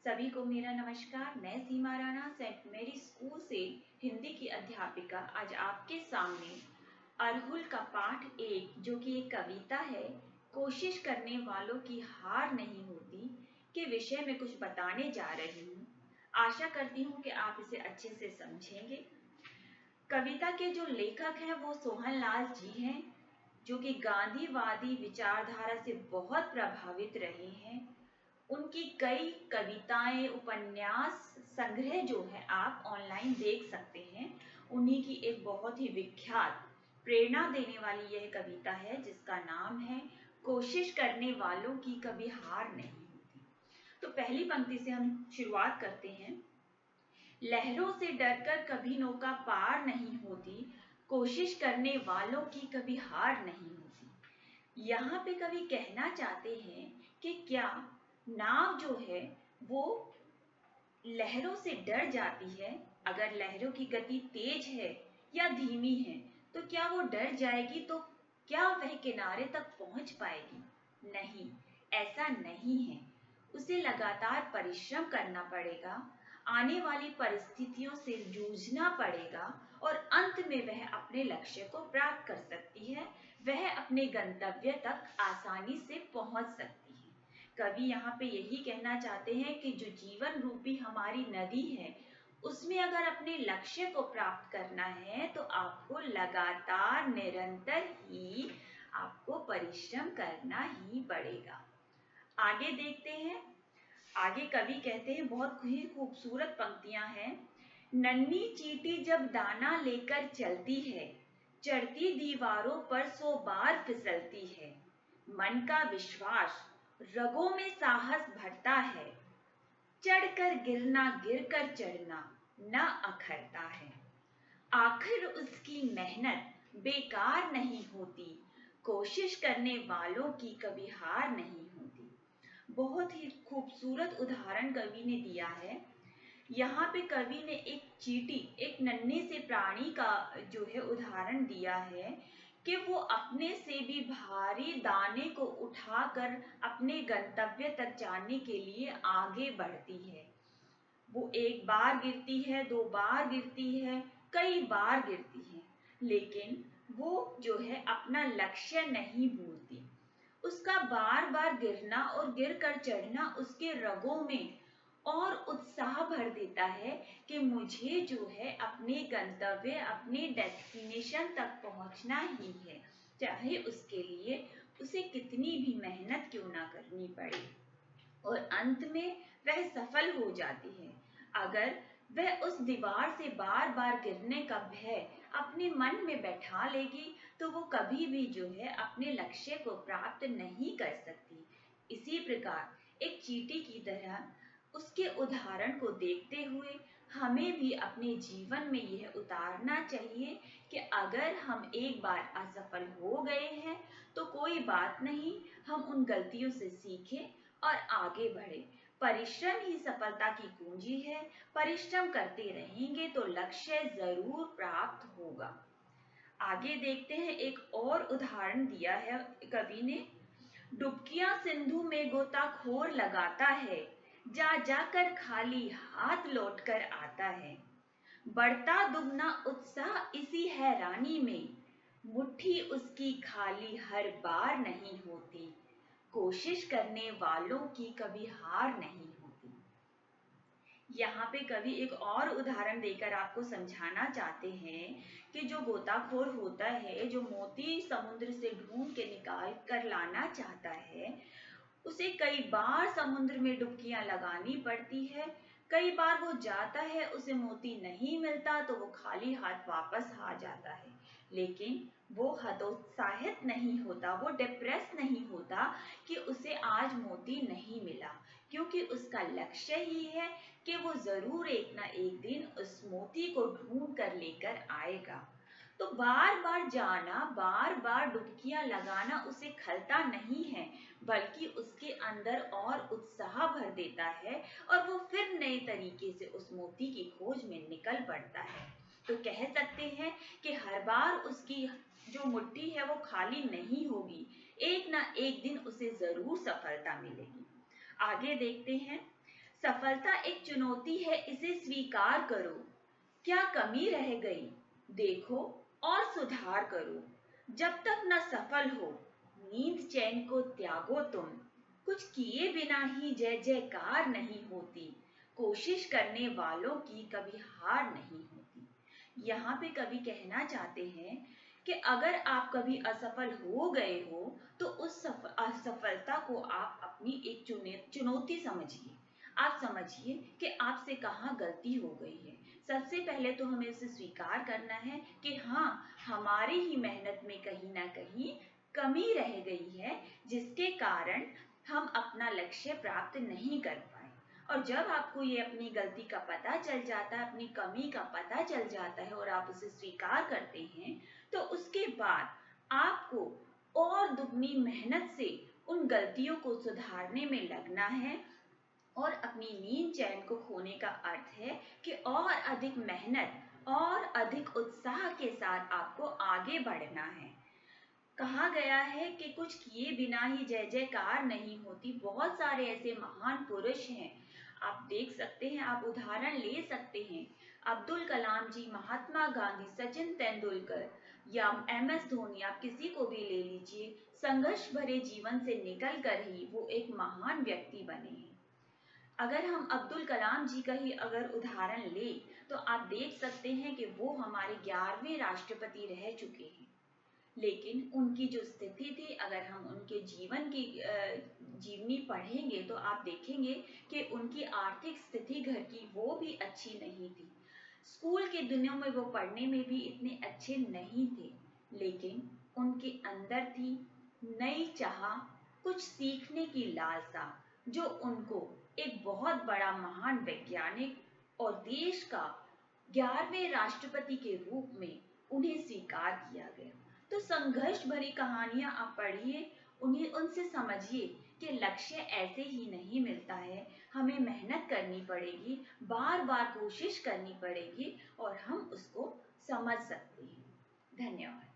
सभी को मेरा नमस्कार। मैं सीमा राणा सेंट मेरी स्कूल से हिंदी की अध्यापिका आज आपके सामने अरहुल का पाठ एक जो कि एक कविता है, कोशिश करने वालों की हार नहीं होती के विषय में कुछ बताने जा रही हूँ। आशा करती हूँ कि आप इसे अच्छे से समझेंगे। कविता के जो लेखक हैं वो सोहनलाल जी हैं, जो कि गांधीवादी विचारधारा से बहुत प्रभावित रहे हैं। उनकी कई कविताएं, उपन्यास, संग्रह जो है आप ऑनलाइन देख सकते हैं। उन्हीं की एक बहुत ही विख्यात, प्रेरणा देने वाली यह कविता है जिसका नाम है कोशिश करने वालों की कभी हार नहीं होती। तो पहली पंक्ति से हम शुरुआत करते हैं। लहरों से डरकर कभी नौका पार नहीं होती, कोशिश करने वालों की कभी हार नहीं होती। यहाँ पे कवि कहना चाहते हैं कि क्या नाव जो है वो लहरों से डर जाती है? अगर लहरों की गति तेज है या धीमी है तो क्या वो डर जाएगी? तो क्या वह किनारे तक पहुंच पाएगी? नहीं, ऐसा नहीं है। उसे लगातार परिश्रम करना पड़ेगा, आने वाली परिस्थितियों से जूझना पड़ेगा और अंत में वह अपने लक्ष्य को प्राप्त कर सकती है। वह अपने गंतव्य तक आसानी से पहुंच सकती है। कवि यहाँ पे यही कहना चाहते हैं कि जो जीवन रूपी हमारी नदी है, उसमें अगर अपने लक्ष्य को प्राप्त करना है तो आपको लगातार निरंतर ही आपको परिश्रम करना ही पड़ेगा। आगे देखते हैं। आगे कवि कहते हैं, बहुत ही खूबसूरत पंक्तियां हैं। नन्ही चींटी जब दाना लेकर चलती है, चढ़ती दीवारों पर 100 बार फिसलती है। मन का विश्वास, रगों में साहस भरता है, चढ़कर गिरना गिरकर चढ़ना न अखरता है। आखिर उसकी मेहनत बेकार नहीं होती, कोशिश करने वालों की कभी हार नहीं होती। बहुत ही खूबसूरत उदाहरण कवि ने दिया है। यहाँ पे कवि ने एक चींटी, एक नन्हे से प्राणी का जो है उदाहरण दिया है कि वो अपने से भी भारी दाने को उठाकर अपने गंतव्य तक जाने के लिए आगे बढ़ती है। वो एक बार गिरती है, 2 बार गिरती है, कई बार गिरती है, लेकिन वो जो है अपना लक्ष्य नहीं भूलती। उसका बार बार गिरना और गिर कर चढ़ना उसके रगों में और उत्साह भर देता है कि मुझे जो है अपने गंतव्य, अपने डेस्टिनेशन तक पहुंचना ही है, चाहे उसके लिए उसे कितनी भी मेहनत क्यों ना करनी पड़े। और अंत में वह सफल हो जाती है। अगर वह उस दीवार से बार बार गिरने का भय अपने मन में बैठा लेगी तो वो कभी भी जो है अपने लक्ष्य को प्राप्त नहीं कर सकती। इसी प्रकार एक चींटी की तरह उसके उदाहरण को देखते हुए हमें भी अपने जीवन में यह उतारना चाहिए कि अगर हम एक बार असफल हो गए हैं तो कोई बात नहीं, हम उन गलतियों से सीखें और आगे बढ़े। परिश्रम ही सफलता की कुंजी है। परिश्रम करते रहेंगे तो लक्ष्य जरूर प्राप्त होगा। आगे देखते हैं, एक और उदाहरण दिया है कवि ने। डुबकियां सिंधु में गोताखोर लगाता है, जा जाकर खाली हाथ लौटकर आता है। बढ़ता दुगना उत्साह इसी हैरानी में, मुट्ठी उसकी खाली हर बार नहीं होती, कोशिश करने वालों की कभी हार नहीं होती। यहाँ पे कवि एक और उदाहरण देकर आपको समझाना चाहते हैं कि जो गोताखोर होता है, जो मोती समुद्र से ढूंढ के निकाल कर लाना चाहता है, उसे कई बार समुद्र में डुबकियां लगानी पड़ती है। कई बार वो जाता है, उसे मोती नहीं मिलता तो वो खाली हाथ वापस आ जाता है। लेकिन वो हतोत्साहित नहीं होता, वो डिप्रेस नहीं होता कि उसे आज मोती नहीं मिला, क्योंकि उसका लक्ष्य ही है कि वो जरूर एक ना एक दिन उस मोती को ढूंढ कर लेकर आएगा। तो बार बार जाना, बार बार डुबकियां लगाना उसे खलता नहीं है, बल्कि उसके अंदर और उत्साह भर देता है और वो फिर नए तरीके से उस मोती की खोज में निकल पड़ता है। तो कह सकते हैं कि हर बार उसकी जो मुट्ठी है वो खाली नहीं होगी, एक ना एक दिन उसे जरूर सफलता मिलेगी। आगे देखते हैं। सफलता एक चुनौती है, इसे स्वीकार करो। क्या कमी रह गई देखो और सुधार करो। जब तक न सफल हो नींद चैन को त्यागो तुम। कुछ किए बिना ही जय जयकार नहीं होती। कोशिश करने वालों की कभी हार नहीं होती। यहाँ पे कवि कहना चाहते हैं कि अगर आप कभी असफल हो गए हो तो उस असफलता को आप अपनी एक चुनौती समझिए। आप समझिए कि आपसे कहाँ गलती हो गई है। सबसे पहले तो हमें उसे स्वीकार करना है कि हाँ, हमारी ही मेहनत में कहीं ना कहीं कमी रह गई है, जिसके कारण हम अपना लक्ष्य प्राप्त नहीं कर पाए। और जब आपको ये अपनी गलती का पता चल जाता है, अपनी कमी का पता चल जाता है और आप उसे स्वीकार करते हैं, तो उसके बाद आपको और दुगनी मेहनत से उन गलतियों को सुधारने में लगना है। और अपनी नींद चैन को खोने का अर्थ है कि और अधिक मेहनत और अधिक उत्साह के साथ आपको आगे बढ़ना है। कहा गया है कि कुछ किए बिना ही जय जयकार नहीं होती। बहुत सारे ऐसे महान पुरुष हैं, आप देख सकते हैं, आप उदाहरण ले सकते हैं। अब्दुल कलाम जी, महात्मा गांधी, सचिन तेंदुलकर या एम एस धोनी, आप किसी को भी ले लीजिए। संघर्ष भरे जीवन से निकल कर ही वो एक महान व्यक्ति बने हैं। अगर हम अब्दुल कलाम जी का ही अगर उदाहरण लें तो आप देख सकते हैं कि वो हमारे 11वें राष्ट्रपति रह चुके हैं। लेकिन उनकी जो स्थिति थी, अगर हम उनके जीवन की जीवनी पढ़ेंगे तो आप देखेंगे कि उनकी आर्थिक स्थिति घर की वो भी अच्छी नहीं थी। स्कूल के दिनों में वो पढ़ने में भी इतने अच्छे नहीं थे, लेकिन उनके अंदर थी नई चाह, कुछ सीखने की लालसा, जो उनको एक बहुत बड़ा महान वैज्ञानिक और देश का 11वें राष्ट्रपति के रूप में उन्हें स्वीकार किया गया। तो संघर्ष भरी कहानियां आप पढ़िए, उन्हें उनसे समझिए कि लक्ष्य ऐसे ही नहीं मिलता है। हमें मेहनत करनी पड़ेगी, बार बार कोशिश करनी पड़ेगी और हम उसको समझ सकते हैं। धन्यवाद।